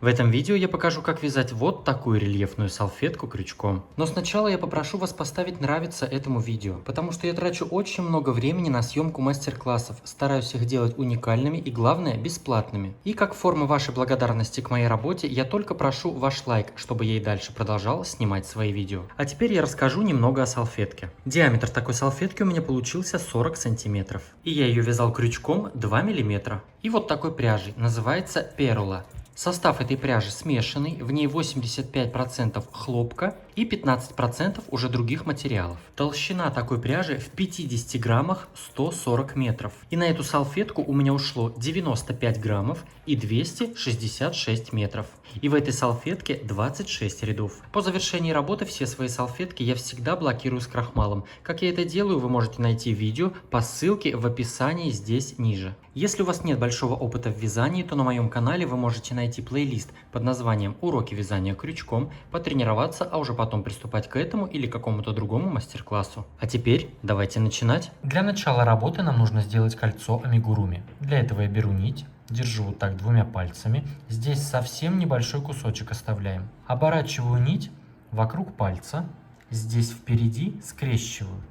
В этом видео я покажу, как вязать вот такую рельефную салфетку крючком. Но сначала я попрошу вас поставить нравится этому видео, потому что я трачу очень много времени на съемку мастер-классов, стараюсь их делать уникальными и, главное, бесплатными. И как форма вашей благодарности к моей работе, я только прошу ваш лайк, чтобы я и дальше продолжал снимать свои видео. А теперь я расскажу немного о салфетке. Диаметр такой салфетки у меня получился 40 сантиметров. И я ее вязал крючком 2 миллиметра. И вот такой пряжей, называется перула. Состав этой пряжи смешанный, в ней 85% хлопка и 15% уже других материалов. Толщина такой пряжи в 50 граммах 140 метров. И на эту салфетку у меня ушло 95 граммов и 266 метров. И в этой салфетке 26 рядов. По завершении работы все свои салфетки я всегда блокирую с крахмалом. Как я это делаю, вы можете найти видео по ссылке в описании здесь ниже. Если у вас нет большого опыта в вязании, то на моем канале вы можете найти плейлист под названием «Уроки вязания крючком», потренироваться, а уже потом приступать к этому или какому-то другому мастер-классу. А теперь давайте начинать. Для начала работы нам нужно сделать кольцо амигуруми. Для этого я беру нить, держу вот так двумя пальцами, здесь совсем небольшой кусочек оставляем. Оборачиваю нить вокруг пальца, здесь впереди скрещиваю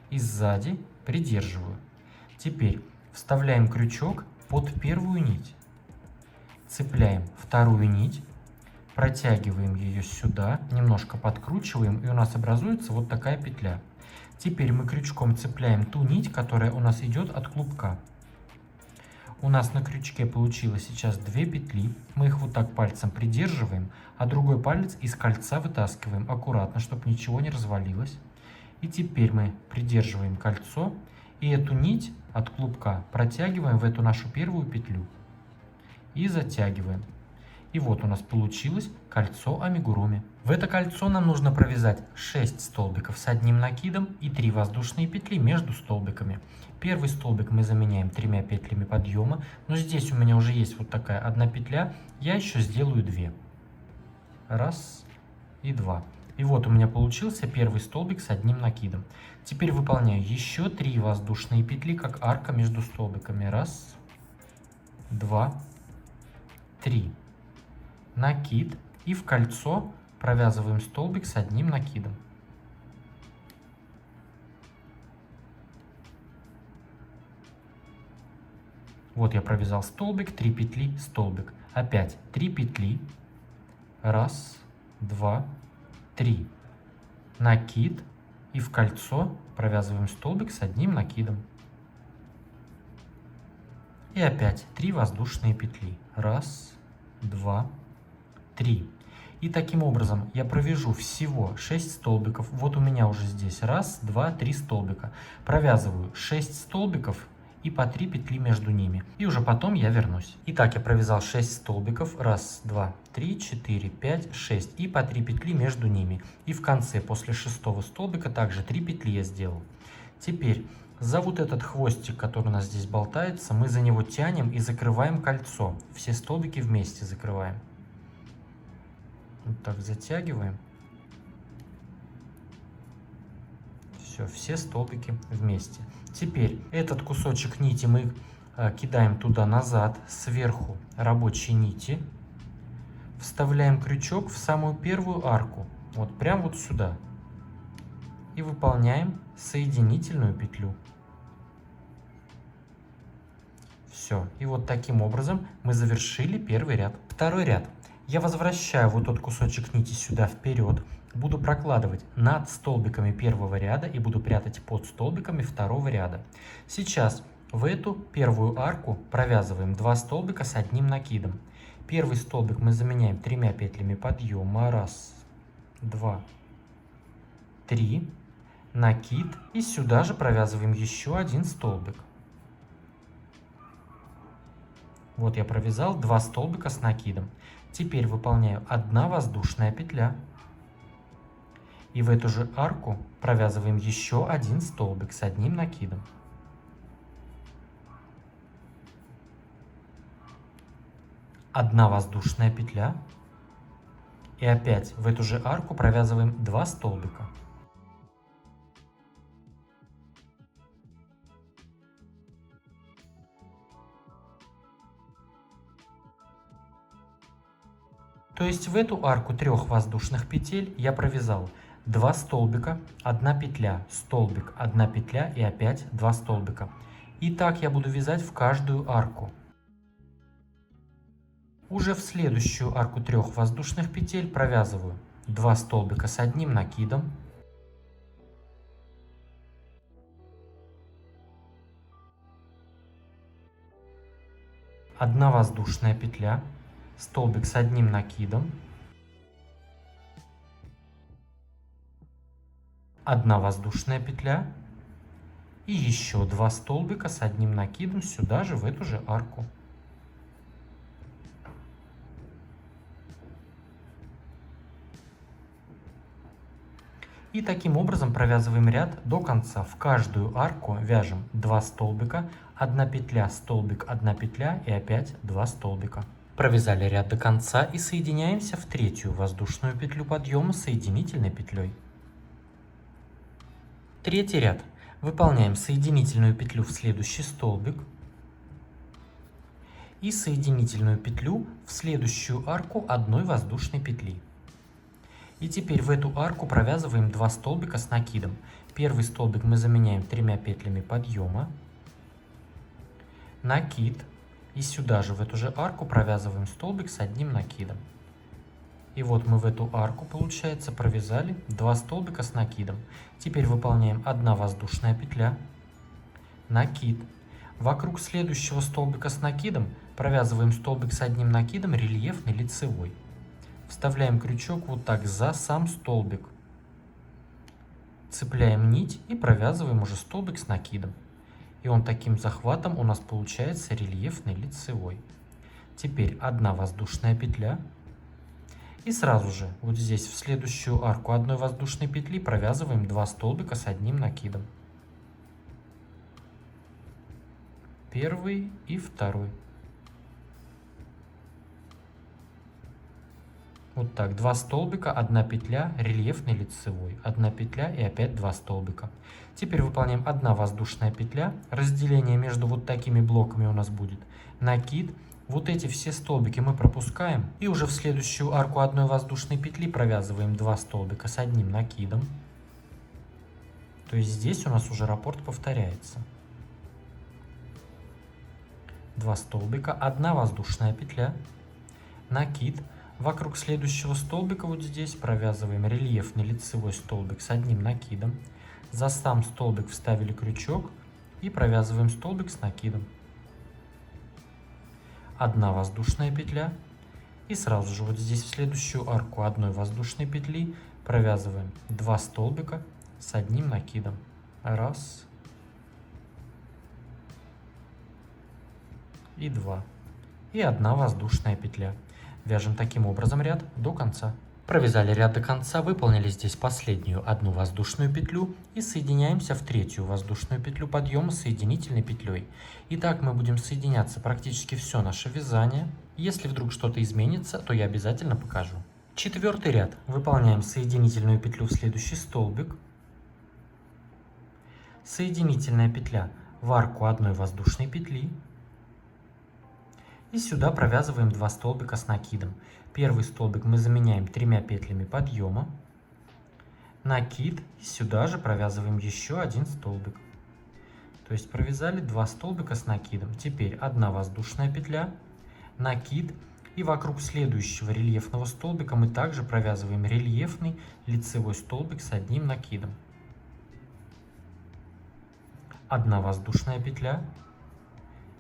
и сзади придерживаю. Теперь вставляем крючок под первую нить, цепляем вторую нить, протягиваем ее сюда, немножко подкручиваем, и у нас образуется вот такая петля. Теперь мы крючком цепляем ту нить, которая у нас идет от клубка. У нас на крючке получилось сейчас 2 петли. Мы их вот так пальцем придерживаем, а другой палец из кольца вытаскиваем аккуратно, чтобы ничего не развалилось. И теперь мы придерживаем кольцо и эту нить от клубка протягиваем в эту нашу первую петлю и затягиваем. И вот у нас получилось кольцо амигуруми. В это кольцо нам нужно провязать 6 столбиков с одним накидом и 3 воздушные петли между столбиками. Первый столбик мы заменяем 3 петлями подъема, но здесь у меня уже есть вот такая одна петля, я еще сделаю 2. Раз и 2. И вот у меня получился первый столбик с одним накидом. Теперь выполняю еще 3 воздушные петли, как арка между столбиками. Раз, 2, 3. Накид и в кольцо провязываем столбик с одним накидом. Вот я провязал столбик, 3 петли, столбик. Опять 3 петли. Раз, 2, 3. Накид и в кольцо провязываем столбик с одним накидом. И опять 3 воздушные петли. Раз, 2, 3. И таким образом я провяжу всего 6 столбиков. Вот у меня уже здесь 1, 2, 3 столбика. Провязываю 6 столбиков и по 3 петли между ними. И уже потом я вернусь. Итак, я провязал 6 столбиков. 1, 2, 3, 4, 5, 6. И по 3 петли между ними. И в конце, после 6-го столбика, также 3 петли я сделал. Теперь за вот этот хвостик, который у нас здесь болтается, мы за него тянем и закрываем кольцо. Все столбики вместе закрываем. Вот так затягиваем. Все столбики вместе. Теперь этот кусочек нити мы кидаем туда назад, сверху рабочей нити. Вставляем крючок в самую первую арку. Вот прям вот сюда. И выполняем соединительную петлю. Все. И вот таким образом мы завершили первый ряд. Второй ряд. Я возвращаю вот тот кусочек нити сюда вперед, буду прокладывать над столбиками первого ряда и буду прятать под столбиками второго ряда. Сейчас в эту первую арку провязываем 2 столбика с одним накидом. Первый столбик мы заменяем 3 петлями подъема. 1, 2, 3. Накид. И сюда же провязываем еще один столбик. Вот я провязал 2 столбика с накидом. Теперь выполняю 1 воздушная петля. И в эту же арку провязываем еще один столбик с одним накидом. Одна воздушная петля. И опять в эту же арку провязываем 2 столбика. То есть в эту арку 3 воздушных петель я провязал 2 столбика, 1 петля, столбик, 1 петля и опять 2 столбика. И так я буду вязать в каждую арку. Уже в следующую арку 3 воздушных петель провязываю 2 столбика с одним накидом, одна воздушная петля, столбик с одним накидом, одна воздушная петля и еще 2 столбика с одним накидом сюда же, в эту же арку. И таким образом провязываем ряд до конца. В каждую арку вяжем 2 столбика, 1 петля, столбик, 1 петля и опять 2 столбика. Провязали ряд до конца и соединяемся в третью воздушную петлю подъема соединительной петлей. Третий ряд. Выполняем соединительную петлю в следующий столбик и соединительную петлю в следующую арку одной воздушной петли. И теперь в эту арку провязываем 2 столбика с накидом. Первый столбик мы заменяем 3 петлями подъема, накид, и сюда же в эту же арку провязываем столбик с одним накидом. И вот мы в эту арку, получается, провязали 2 столбика с накидом. Теперь выполняем 1 воздушная петля, накид. Вокруг следующего столбика с накидом провязываем столбик с одним накидом рельефный лицевой. Вставляем крючок вот так за сам столбик. Цепляем нить и провязываем уже столбик с накидом. И он таким захватом у нас получается рельефный лицевой. Теперь 1 воздушная петля. И сразу же вот здесь в следующую арку одной воздушной петли провязываем 2 столбика с одним накидом. Первый и второй. Вот так, 2 столбика, 1 петля, рельефный лицевой, 1 петля и опять 2 столбика. Теперь выполняем 1 воздушная петля, разделение между вот такими блоками у нас будет накид. Вот эти все столбики мы пропускаем и уже в следующую арку одной воздушной петли провязываем 2 столбика с одним накидом. То есть здесь у нас уже раппорт повторяется. 2 столбика, 1 воздушная петля, накид. Вокруг следующего столбика вот здесь провязываем рельефный лицевой столбик с одним накидом. За сам столбик вставили крючок и провязываем столбик с накидом. 1 воздушная петля. И сразу же вот здесь в следующую арку одной воздушной петли провязываем 2 столбика с одним накидом. Раз. И 2. И 1 воздушная петля. Вяжем таким образом ряд до конца. Провязали ряд до конца, выполнили здесь последнюю 1 воздушную петлю и соединяемся в третью воздушную петлю подъема соединительной петлей. И так мы будем соединяться практически все наше вязание. Если вдруг что-то изменится, то я обязательно покажу. Четвертый ряд. Выполняем соединительную петлю в следующий столбик. Соединительная петля в арку одной воздушной петли. И сюда провязываем 2 столбика с накидом. Первый столбик мы заменяем 3 петлями подъема, накид, и сюда же провязываем еще 1 столбик. То есть провязали 2 столбика с накидом. Теперь 1 воздушная петля, накид, и вокруг следующего рельефного столбика мы также провязываем рельефный лицевой столбик с одним накидом. 1 воздушная петля,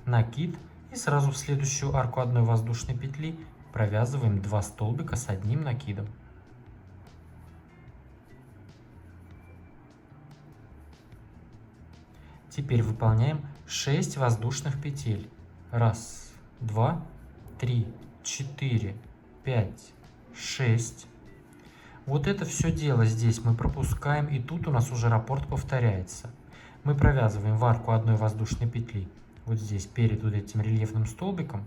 накид. И сразу в следующую арку одной воздушной петли провязываем 2 столбика с одним накидом. Теперь выполняем 6 воздушных петель. 1, 2, 3, 4, 5, 6. Вот это все дело здесь мы пропускаем, и тут у нас уже раппорт повторяется. Мы провязываем в арку одной воздушной петли. Вот здесь перед вот этим рельефным столбиком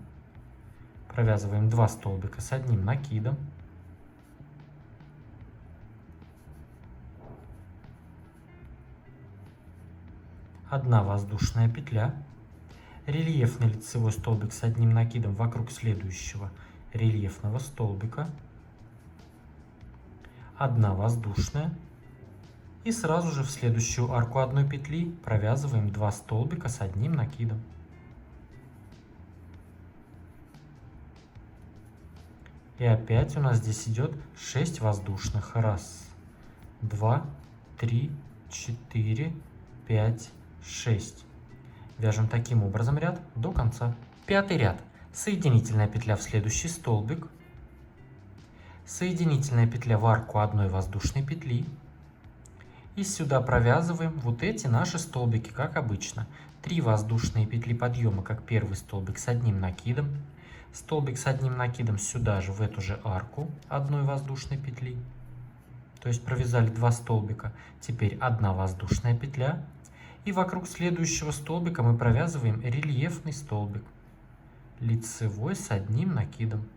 провязываем 2 столбика с одним накидом. Одна воздушная петля. Рельефный лицевой столбик с одним накидом вокруг следующего рельефного столбика, 1 воздушная, и сразу же в следующую арку 1 петли провязываем 2 столбика с 1 накидом. И опять у нас здесь идет 6 воздушных. 1, 2, 3, 4, 5, 6. Вяжем таким образом ряд до конца. 5-й ряд. Соединительная петля в следующий столбик. Соединительная петля в арку 1 воздушной петли. И сюда провязываем вот эти наши столбики, как обычно. 3 воздушные петли подъема, как первый столбик, с 1 накидом. Столбик с 1 накидом сюда же, в эту же арку 1 воздушной петли. То есть провязали 2 столбика. Теперь 1 воздушная петля. И вокруг следующего столбика мы провязываем рельефный столбик. Лицевой с 1 накидом.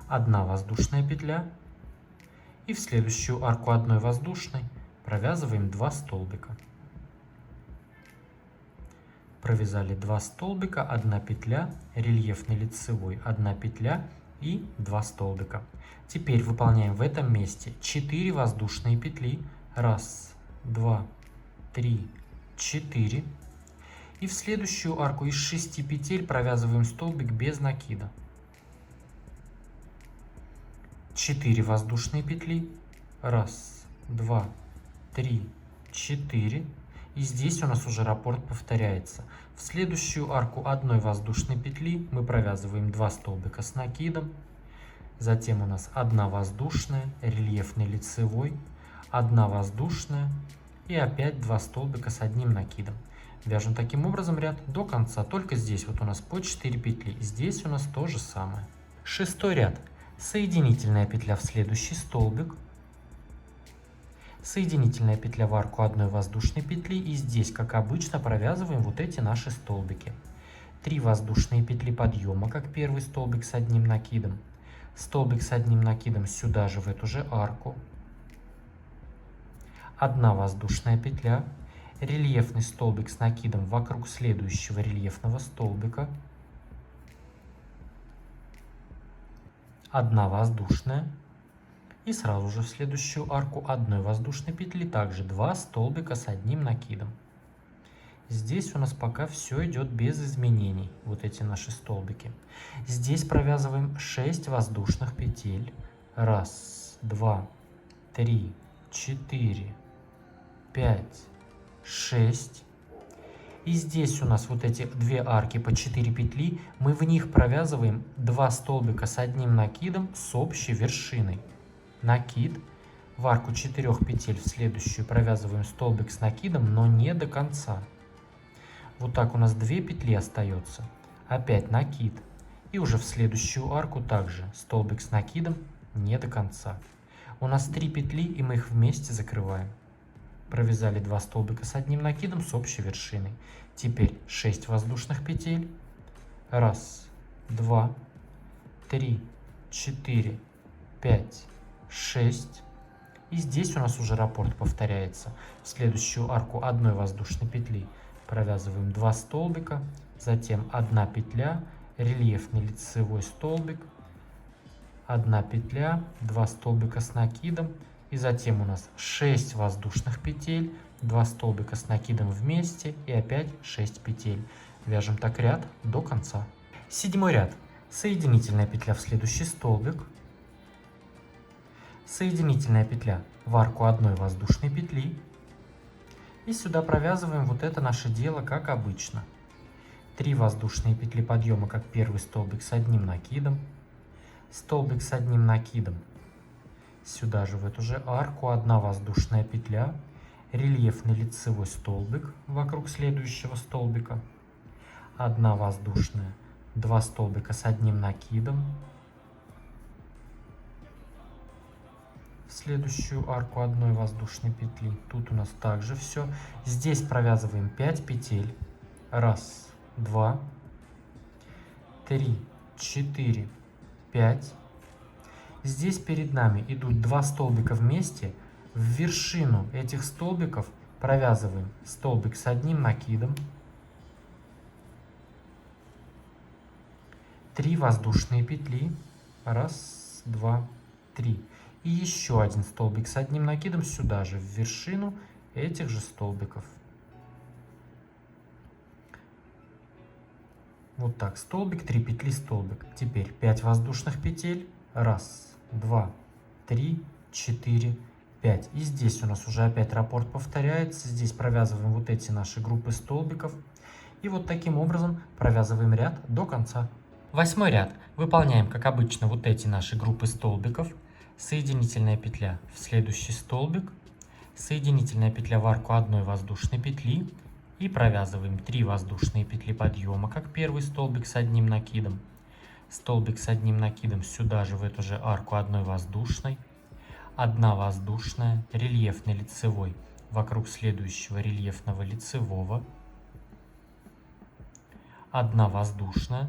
1 воздушная петля. И в следующую арку 1 воздушной провязываем 2 столбика. Провязали 2 столбика, 1 петля, рельефный лицевой, 1 петля и 2 столбика. Теперь выполняем в этом месте 4 воздушные петли. 1, 2, 3, 4. И в следующую арку из 6 петель провязываем столбик без накида. 4 воздушные петли. 1, 2, 3, 4. И здесь у нас уже раппорт повторяется. В следующую арку 1 воздушной петли мы провязываем 2 столбика с накидом. Затем у нас 1 воздушная, рельефный лицевой, 1 воздушная и опять 2 столбика с 1 накидом. Вяжем таким образом ряд до конца. Только здесь вот у нас по 4 петли. Здесь у нас то же самое. 6-й ряд. Соединительная петля в следующий столбик. Соединительная петля в арку 1 воздушной петли. И здесь, как обычно, провязываем вот эти наши столбики. 3 воздушные петли подъема, как первый столбик с 1 накидом. Столбик с 1 накидом сюда же, в эту же арку. 1 воздушная петля. Рельефный столбик с накидом вокруг следующего рельефного столбика. 1 воздушная. И сразу же в следующую арку 1 воздушной петли также 2 столбика с 1 накидом. Здесь у нас пока все идет без изменений, вот эти наши столбики. Здесь провязываем 6 воздушных петель. 1, 2, 3, 4, 5, 6. И здесь у нас вот эти 2 арки по 4 петли, мы в них провязываем 2 столбика с 1 накидом с общей вершиной. Накид. В арку 4 петель в следующую провязываем столбик с накидом, но не до конца. Вот так у нас 2 петли остается. Опять накид. И уже в следующую арку также столбик с накидом не до конца. У нас 3 петли, и мы их вместе закрываем. Провязали 2 столбика с 1 накидом с общей вершиной. Теперь 6 воздушных петель. 1, 2, 3, 4, 5, 6. И здесь у нас уже раппорт повторяется. В следующую арку 1 воздушной петли провязываем 2 столбика, затем 1 петля, рельефный лицевой столбик, 1 петля, 2 столбика с накидом, и затем у нас 6 воздушных петель, 2 столбика с накидом вместе и опять 6 петель. Вяжем так ряд до конца. 7-й ряд. Соединительная петля в следующий столбик. Соединительная петля в арку 1 воздушной петли. И сюда провязываем вот это наше дело, как обычно. 3 воздушные петли подъема, как первый столбик с 1 накидом. Столбик с 1 накидом. Сюда же, в эту же арку, 1 воздушная петля. Рельефный лицевой столбик вокруг следующего столбика. 1 воздушная. 2 столбика с 1 накидом. В следующую арку 1 воздушной петли. Тут у нас также все. Здесь провязываем 5 петель. 1, 2, 3, 4, 5. Здесь перед нами идут 2 столбика вместе. В вершину этих столбиков провязываем столбик с 1 накидом. 3 воздушные петли, раз, два, три, и еще один столбик с одним накидом сюда же, в вершину этих же столбиков. Вот так, столбик, 3 петли, столбик. Теперь 5 воздушных петель, раз, два, три, четыре, 5. И здесь у нас уже опять раппорт повторяется, здесь провязываем вот эти наши группы столбиков, и вот таким образом провязываем ряд до конца. 8 ряд. Выполняем, как обычно, вот эти наши группы столбиков. Соединительная петля в следующий столбик, соединительная петля в арку одной воздушной петли, и провязываем 3 воздушные петли подъема, как первый столбик с одним накидом, столбик с одним накидом сюда же, в эту же арку одной воздушной, 1 воздушная, рельефный лицевой вокруг следующего рельефного лицевого, 1 воздушная,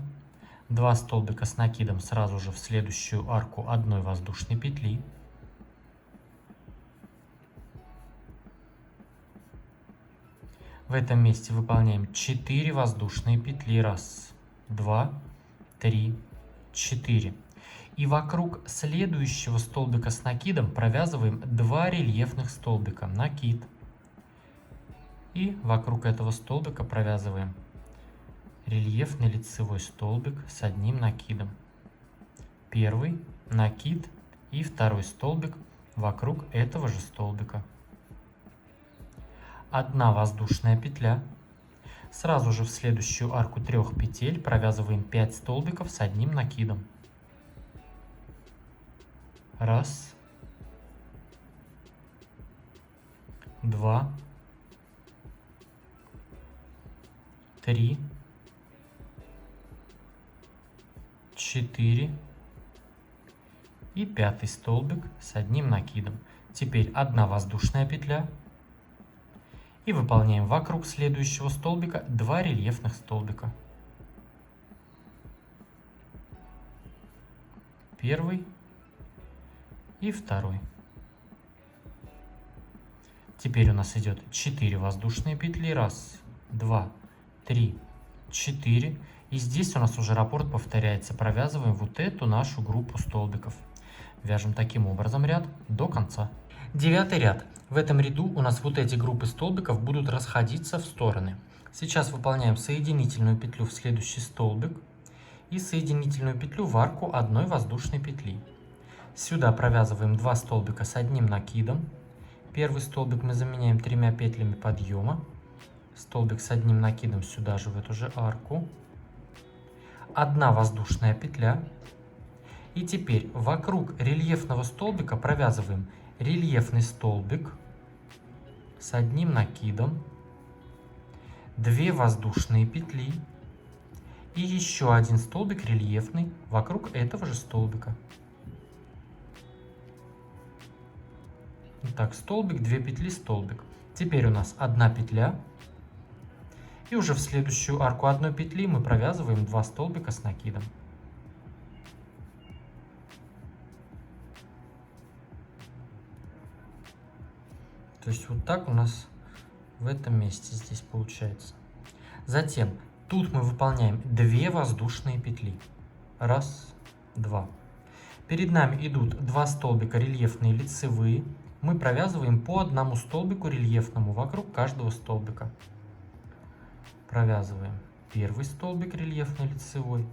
2 столбика с накидом сразу же в следующую арку одной воздушной петли, в этом месте выполняем 4 воздушные петли, раз, два, три, 4. И вокруг следующего столбика с накидом провязываем 2 рельефных столбика, накид, и вокруг этого столбика провязываем рельефный лицевой столбик с одним накидом. Первый накид и второй столбик вокруг этого же столбика. 1 воздушная петля. Сразу же в следующую арку 3 петель провязываем 5 столбиков с одним накидом. Раз, два, три, 4 и 5 столбик с одним накидом. Теперь 1 воздушная петля. И выполняем вокруг следующего столбика 2 рельефных столбика. Первый и второй. Теперь у нас идет 4 воздушные петли. Раз, два, три, 4. И здесь у нас уже раппорт повторяется. Провязываем вот эту нашу группу столбиков. Вяжем таким образом ряд до конца. 9 ряд. В этом ряду у нас вот эти группы столбиков будут расходиться в стороны. Сейчас выполняем соединительную петлю в следующий столбик и соединительную петлю в арку одной воздушной петли. Сюда провязываем 2 столбика с одним накидом. Первый столбик мы заменяем 3 петлями подъема. Столбик с одним накидом сюда же, в эту же арку. 1 воздушная петля. И теперь вокруг рельефного столбика провязываем рельефный столбик с одним накидом, 2 воздушные петли и еще один столбик рельефный вокруг этого же столбика. Так, столбик, 2 петли, столбик. Теперь у нас 1 петля. И уже в следующую арку одной петли мы провязываем 2 столбика с накидом. То есть вот так у нас в этом месте здесь получается. Затем тут мы выполняем 2 воздушные петли. Раз, два. Перед нами идут 2 столбика рельефные лицевые. Мы провязываем по 1 столбику рельефному вокруг каждого столбика. Провязываем первый столбик рельефный лицевой.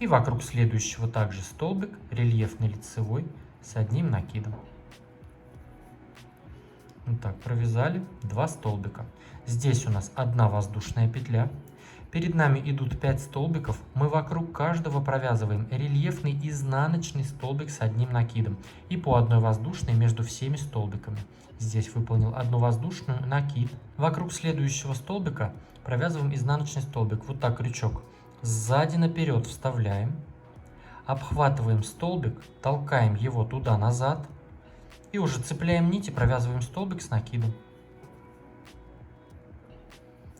И вокруг следующего также столбик рельефный лицевой с одним накидом. Вот так, провязали 2 столбика. Здесь у нас 1 воздушная петля. Перед нами идут 5 столбиков. Мы вокруг каждого провязываем рельефный изнаночный столбик с одним накидом. И по 1 воздушной между всеми столбиками. Здесь выполнил 1 воздушную, накид. Вокруг следующего столбика провязываем изнаночный столбик. Вот так крючок сзади наперед вставляем. Обхватываем столбик, толкаем его туда-назад. И уже цепляем нить и провязываем столбик с накидом.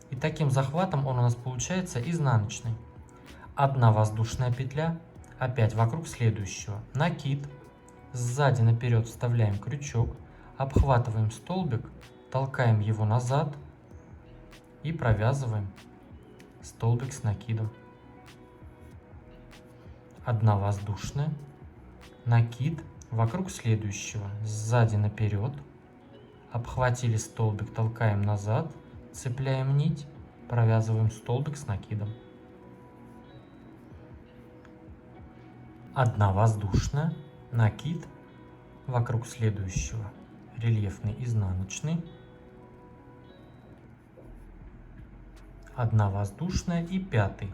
И таким захватом он у нас получается изнаночный. 1 воздушная петля, опять вокруг следующего. Накид. Сзади наперед вставляем крючок, обхватываем столбик, толкаем его назад и провязываем столбик с накидом. 1 воздушная, накид вокруг следующего, сзади наперед, обхватили столбик, толкаем назад, цепляем нить, провязываем столбик с накидом. 1 воздушная, накид вокруг следующего, рельефный изнаночный, 1 воздушная и 5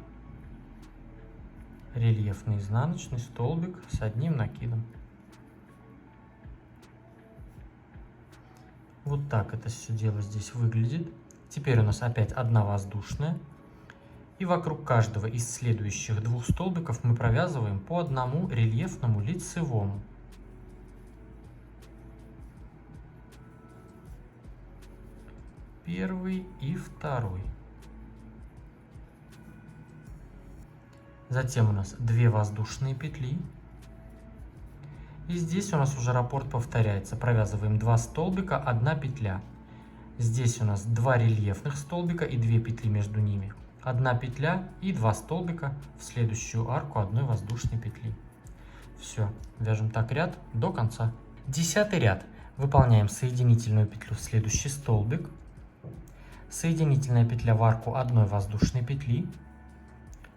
рельефный изнаночный столбик с 1 накидом. Вот так это все дело здесь выглядит. Теперь у нас опять 1 воздушная. И вокруг каждого из следующих 2 столбиков мы провязываем по 1 рельефному лицевому. Первый и второй. Затем у нас 2 воздушные петли. И здесь у нас уже раппорт повторяется. Провязываем 2 столбика, 1 петля. Здесь у нас 2 рельефных столбика и 2 петли между ними. 1 петля и 2 столбика в следующую арку 1 воздушной петли. Все, вяжем так ряд до конца. 10-й ряд. Выполняем соединительную петлю в следующий столбик. Соединительная петля в арку 1 воздушной петли.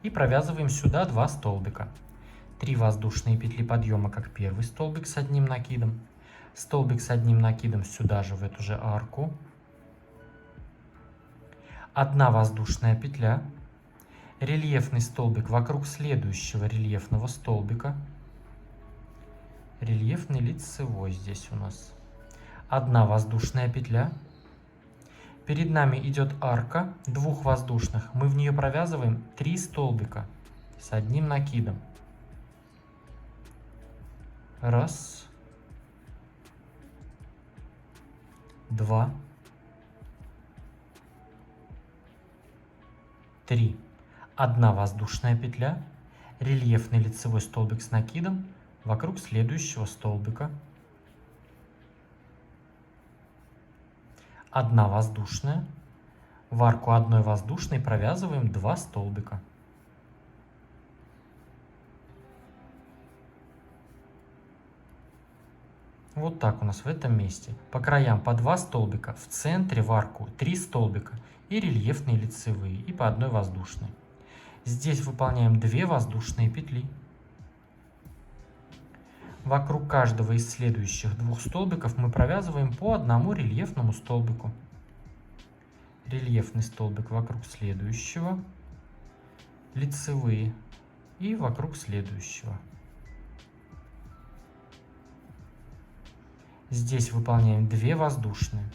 И провязываем сюда 2 столбика. 3 воздушные петли подъема, как первый столбик с 1 накидом. Столбик с 1 накидом сюда же, в эту же арку. 1 воздушная петля. Рельефный столбик вокруг следующего рельефного столбика. Рельефный лицевой здесь у нас. 1 воздушная петля. Перед нами идет арка 2 воздушных. Мы в нее провязываем 3 столбика с 1 накидом. 1, 2, 3. 1 воздушная петля, рельефный лицевой столбик с накидом вокруг следующего столбика. 1 воздушная. В арку 1 воздушной провязываем 2 столбика. Вот так у нас в этом месте. По краям по 2 столбика, в центре в арку 3 столбика и рельефные лицевые, и по 1 воздушной. Здесь выполняем 2 воздушные петли. Вокруг каждого из следующих 2 столбиков мы провязываем по 1 рельефному столбику. Рельефный столбик вокруг следующего, лицевые и вокруг следующего. Здесь выполняем 2 воздушные.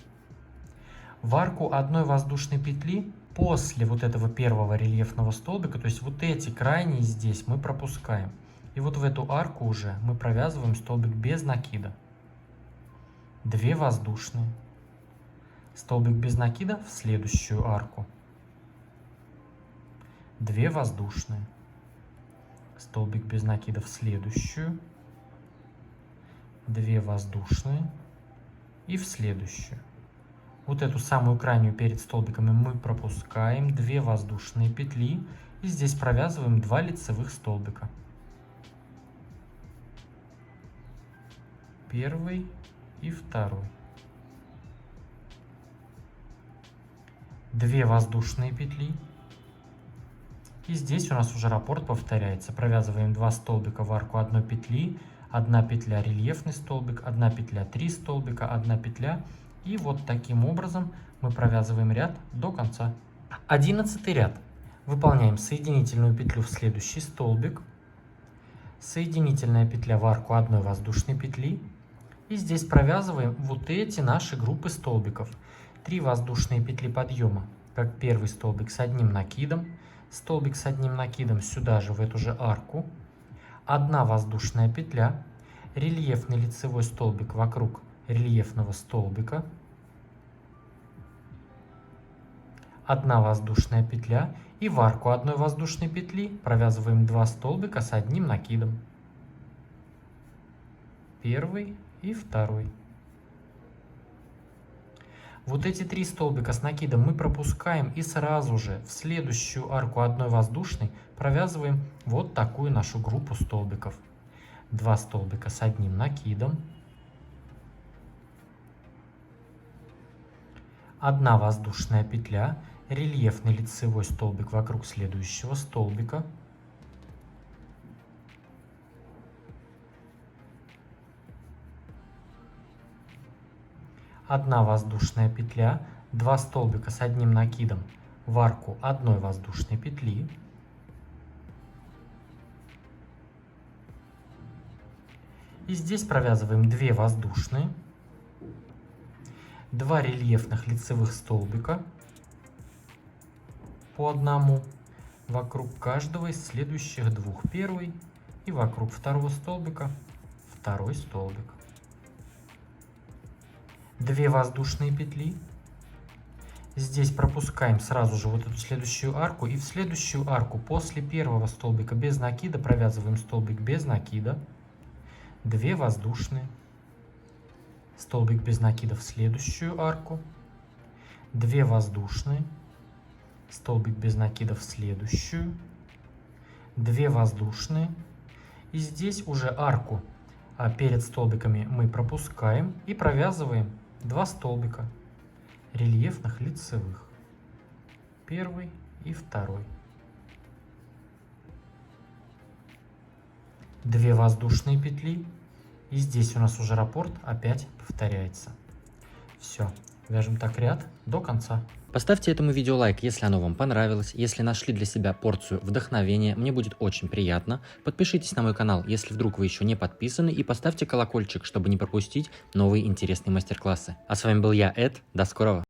В арку 1 воздушной петли после вот этого первого рельефного столбика, то есть вот эти крайние здесь мы пропускаем. И вот в эту арку уже мы провязываем столбик без накида. 2 воздушные. Столбик без накида в следующую арку. 2 воздушные. Столбик без накида в следующую. 2 воздушные. И в следующую. Вот эту самую крайнюю перед столбиками мы пропускаем. 2 воздушные петли. И здесь провязываем 2 лицевых столбика. Первый и второй. 2 воздушные петли. И здесь у нас уже раппорт повторяется. Провязываем 2 столбика в арку 1 петли, 1 петля рельефный столбик, 1 петля 3 столбика, 1 петля. И вот таким образом мы провязываем ряд до конца. 11-й ряд. Выполняем соединительную петлю в следующий столбик. Соединительная петля в арку 1 воздушной петли. И здесь провязываем вот эти наши группы столбиков. 3 воздушные петли подъема, как первый столбик с 1 накидом. Столбик с 1 накидом сюда же, в эту же арку. 1 воздушная петля. Рельефный лицевой столбик вокруг рельефного столбика. 1 воздушная петля. И в арку 1 воздушной петли провязываем 2 столбика с 1 накидом. Первый и второй. Вот эти 3 столбика с накидом мы пропускаем и сразу же в следующую арку одной воздушной провязываем вот такую нашу группу столбиков. 2 столбика с одним накидом, 1 воздушная петля, рельефный лицевой столбик вокруг следующего столбика, одна воздушная петля, 2 столбика с одним накидом в арку одной воздушной петли, и здесь провязываем 2 воздушные, 2 рельефных лицевых столбика по одному вокруг каждого из следующих 2, первый, и вокруг второго столбика второй столбик. 2 воздушные петли. Здесь пропускаем сразу же вот эту следующую арку, и в следующую арку после первого столбика без накида провязываем столбик без накида, 2 воздушные, столбик без накида в следующую арку, 2 воздушные, столбик без накида в следующую, 2 воздушные, и здесь уже арку перед столбиками мы пропускаем и провязываем 2 столбика рельефных лицевых, первый и второй, 2 воздушные петли, и здесь у нас уже раппорт опять повторяется. Все, вяжем так ряд до конца. Поставьте этому видео лайк, если оно вам понравилось, если нашли для себя порцию вдохновения, мне будет очень приятно. Подпишитесь на мой канал, если вдруг вы еще не подписаны, и поставьте колокольчик, чтобы не пропустить новые интересные мастер-классы. А с вами был я, Эд, до скорого!